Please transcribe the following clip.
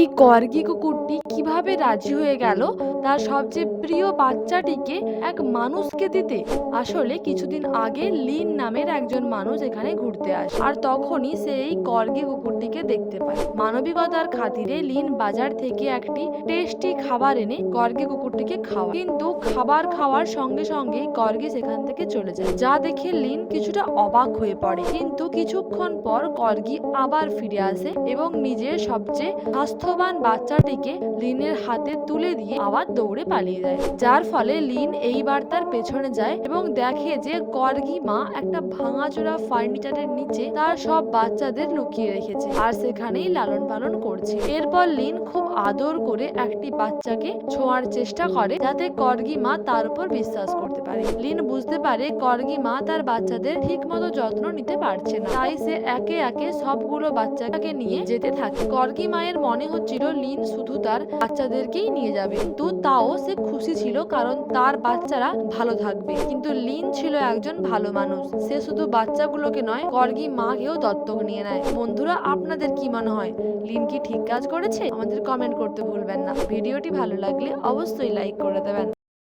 এই কর্গি কুকুরটি কিভাবে রাজি হয়ে গেল তার সবচেয়ে প্রিয় বাচ্চাটিকে এক মানুষকে দিতে? আসলে কিছুদিন আগে লিন নামের একজন মানুষ এখানে ঘুরতে আসে, আর তখনই সে এই কর্গি কুকুরটিকে দেখতে পায়। মানবিকতার খাতিরে লিন বাজার থেকে একটি টেস্টি খাবার এনে কর্গি কুকুরটিকে খাওয়ায়, কিন্তু খাবার খাওয়ার সঙ্গে সঙ্গে কর্গি সেখান থেকে চলে যায়, যা দেখে লিন কিছুটা অবাক হয়ে পড়ে। কিন্তু কিছুক্ষণ পর কর্গি আবার ফিরে আসে এবং নিজের সবচেয়ে স্বাস্থ্যবান বাচ্চাটিকে লিনের হাতে তুলে দিয়ে আবার দৌড়ে পালিয়ে যায়, যার ফলে লিন এইবার তার পেছনে যায় এবং দেখে যে কর্গি মা একটা ভাঙাচোরা ফার্নিচারের নিচে তার সব বাচ্চাদের লুকিয়ে রেখেছে আর সেখানেই লালন পালন করছে। এরপর লিন খুব আদর করে একটি বাচ্চাকে ছোঁয়ার চেষ্টা করে যাতে কর্গি মা তার উপর বিশ্বাস করতে পারে। লিন বুঝতে পারে কর্গি মা তার বাচ্চাদের ঠিক মতো যত্ন নিতে পারছে না, তাই সে একে একে সবগুলো বাচ্চাকে নিয়ে যেতে থাকে। কর্গি মায়ের মনে হচ্ছিল লিন শুধু তার বাচ্চাদেরকেই নিয়ে যাবে, কিন্তু তাও সে খুশি ছিল কারণ তার বাচ্চারা ভালো থাকবে। কিন্তু লিন ছিল একজন ভালো মানুষ, সে শুধু বাচ্চাগুলোকে নয় কর্গি মাকেও দত্তক নিয়ে নেয়। বন্ধুরা, আপনাদের কি মনে হয়, লিন কি ঠিক কাজ করেছে? আমাদের কমেন্ট করতে ভুলবেন না। ভিডিওটি ভালো লাগলে অবশ্যই লাইক করে দেবেন।